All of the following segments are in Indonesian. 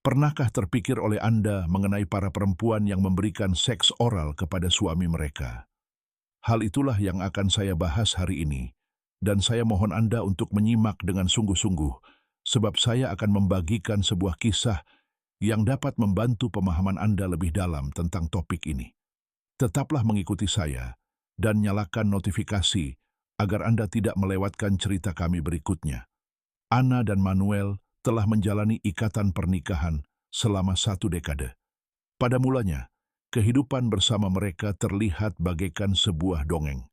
Pernahkah terpikir oleh Anda mengenai para perempuan yang memberikan seks oral kepada suami mereka? Hal itulah yang akan saya bahas hari ini, dan saya mohon Anda untuk menyimak dengan sungguh-sungguh, sebab saya akan membagikan sebuah kisah yang dapat membantu pemahaman Anda lebih dalam tentang topik ini. Tetaplah mengikuti saya, dan nyalakan notifikasi agar Anda tidak melewatkan cerita kami berikutnya. Anna dan Manuel telah menjalani ikatan pernikahan selama 1 dekade. Pada mulanya, kehidupan bersama mereka terlihat bagaikan sebuah dongeng.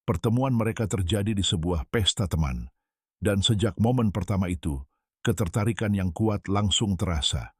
Pertemuan mereka terjadi di sebuah pesta teman, dan sejak momen pertama itu, ketertarikan yang kuat langsung terasa.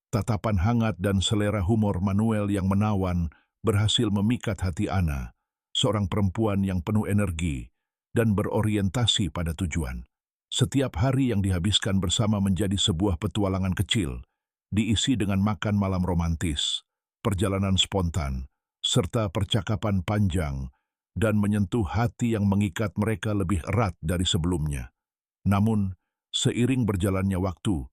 Tatapan hangat dan selera humor Manuel yang menawan berhasil memikat hati Anna, seorang perempuan yang penuh energi dan berorientasi pada tujuan. Setiap hari yang dihabiskan bersama menjadi sebuah petualangan kecil, diisi dengan makan malam romantis, perjalanan spontan, serta percakapan panjang dan menyentuh hati yang mengikat mereka lebih erat dari sebelumnya. Namun, seiring berjalannya waktu,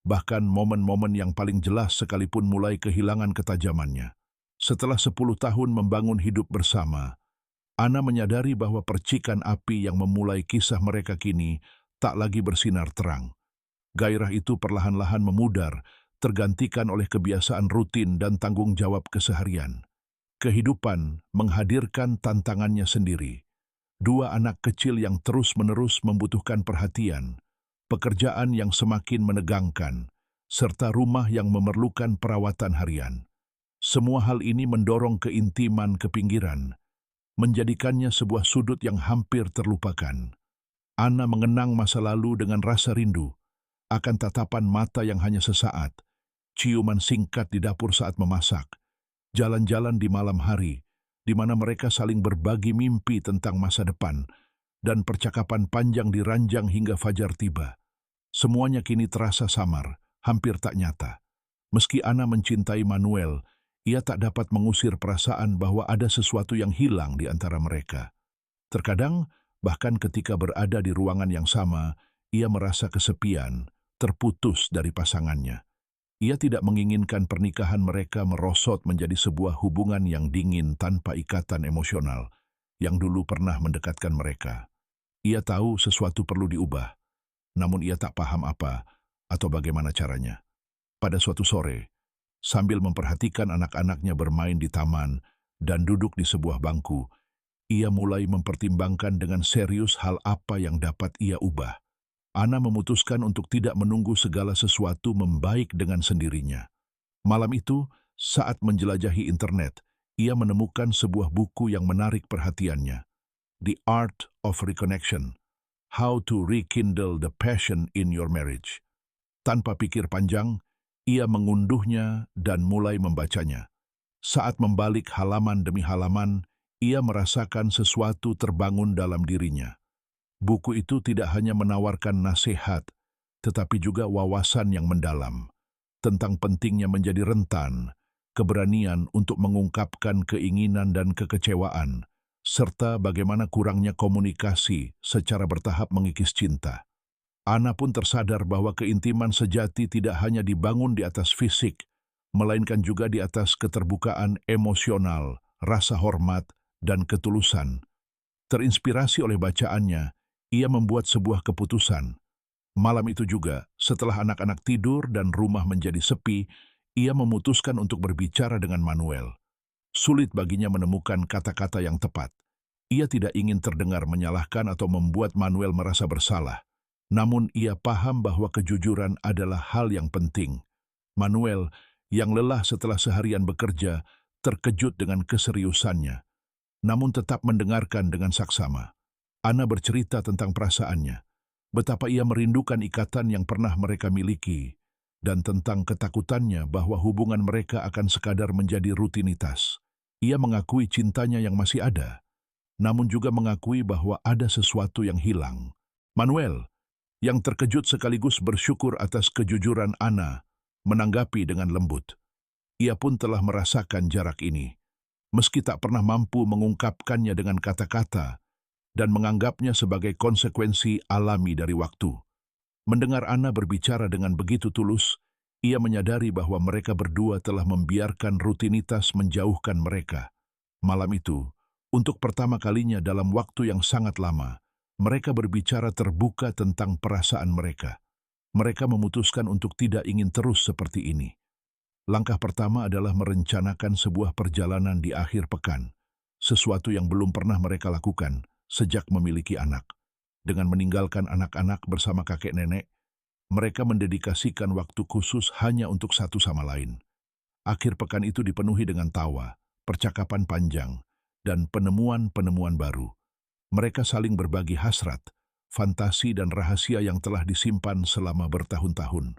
bahkan momen-momen yang paling jelas sekalipun mulai kehilangan ketajamannya. Setelah 10 tahun membangun hidup bersama, Anna menyadari bahwa percikan api yang memulai kisah mereka kini tak lagi bersinar terang. Gairah itu perlahan-lahan memudar, tergantikan oleh kebiasaan rutin dan tanggung jawab keseharian. Kehidupan menghadirkan tantangannya sendiri. 2 anak kecil yang terus-menerus membutuhkan perhatian, pekerjaan yang semakin menegangkan, serta rumah yang memerlukan perawatan harian. Semua hal ini mendorong keintiman ke pinggiran, menjadikannya sebuah sudut yang hampir terlupakan. Anna mengenang masa lalu dengan rasa rindu, akan tatapan mata yang hanya sesaat, ciuman singkat di dapur saat memasak, jalan-jalan di malam hari, di mana mereka saling berbagi mimpi tentang masa depan, dan percakapan panjang di ranjang hingga fajar tiba. Semuanya kini terasa samar, hampir tak nyata. Meski Anna mencintai Manuel, ia tak dapat mengusir perasaan bahwa ada sesuatu yang hilang di antara mereka. Terkadang, bahkan ketika berada di ruangan yang sama, ia merasa kesepian, terputus dari pasangannya. Ia tidak menginginkan pernikahan mereka merosot menjadi sebuah hubungan yang dingin tanpa ikatan emosional, yang dulu pernah mendekatkan mereka. Ia tahu sesuatu perlu diubah, namun ia tak paham apa atau bagaimana caranya. Pada suatu sore, sambil memperhatikan anak-anaknya bermain di taman dan duduk di sebuah bangku, ia mulai mempertimbangkan dengan serius hal apa yang dapat ia ubah. Anna memutuskan untuk tidak menunggu segala sesuatu membaik dengan sendirinya. Malam itu, saat menjelajahi internet, ia menemukan sebuah buku yang menarik perhatiannya. The Art of Reconnection, How to Rekindle the Passion in Your Marriage. Tanpa pikir panjang, ia mengunduhnya dan mulai membacanya. Saat membalik halaman demi halaman, ia merasakan sesuatu terbangun dalam dirinya. Buku itu tidak hanya menawarkan nasihat, tetapi juga wawasan yang mendalam tentang pentingnya menjadi rentan, keberanian untuk mengungkapkan keinginan dan kekecewaan, serta bagaimana kurangnya komunikasi secara bertahap mengikis cinta. Anna pun tersadar bahwa keintiman sejati tidak hanya dibangun di atas fisik, melainkan juga di atas keterbukaan emosional, rasa hormat, dan ketulusan. Terinspirasi oleh bacaannya, ia membuat sebuah keputusan. Malam itu juga, setelah anak-anak tidur dan rumah menjadi sepi, ia memutuskan untuk berbicara dengan Manuel. Sulit baginya menemukan kata-kata yang tepat. Ia tidak ingin terdengar menyalahkan atau membuat Manuel merasa bersalah. Namun ia paham bahwa kejujuran adalah hal yang penting. Manuel, yang lelah setelah seharian bekerja, terkejut dengan keseriusannya, namun tetap mendengarkan dengan saksama. Anna bercerita tentang perasaannya, betapa ia merindukan ikatan yang pernah mereka miliki, dan tentang ketakutannya bahwa hubungan mereka akan sekadar menjadi rutinitas. Ia mengakui cintanya yang masih ada, namun juga mengakui bahwa ada sesuatu yang hilang. Manuel, yang terkejut sekaligus bersyukur atas kejujuran Anna, menanggapi dengan lembut. Ia pun telah merasakan jarak ini, meski tak pernah mampu mengungkapkannya dengan kata-kata dan menganggapnya sebagai konsekuensi alami dari waktu. Mendengar Anna berbicara dengan begitu tulus, Ia menyadari bahwa mereka berdua telah membiarkan rutinitas menjauhkan mereka. Malam itu, untuk pertama kalinya dalam waktu yang sangat lama, mereka berbicara terbuka tentang perasaan mereka. Mereka memutuskan untuk tidak ingin terus seperti ini. Langkah pertama adalah merencanakan sebuah perjalanan di akhir pekan, sesuatu yang belum pernah mereka lakukan sejak memiliki anak. Dengan meninggalkan anak-anak bersama kakek nenek, mereka mendedikasikan waktu khusus hanya untuk satu sama lain. Akhir pekan itu dipenuhi dengan tawa, percakapan panjang, dan penemuan-penemuan baru. Mereka saling berbagi hasrat, fantasi dan rahasia yang telah disimpan selama bertahun-tahun.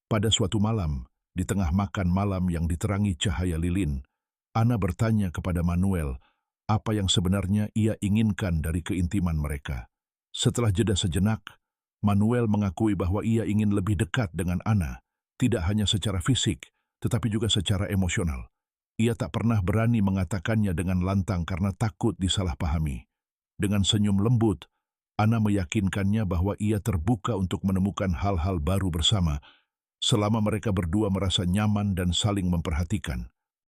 Pada suatu malam, di tengah makan malam yang diterangi cahaya lilin, Ana bertanya kepada Manuel apa yang sebenarnya ia inginkan dari keintiman mereka. Setelah jeda sejenak, Manuel mengakui bahwa ia ingin lebih dekat dengan Ana, tidak hanya secara fisik, tetapi juga secara emosional. Ia tak pernah berani mengatakannya dengan lantang karena takut disalahpahami. Dengan senyum lembut, Ana meyakinkannya bahwa ia terbuka untuk menemukan hal-hal baru bersama, selama mereka berdua merasa nyaman dan saling memperhatikan.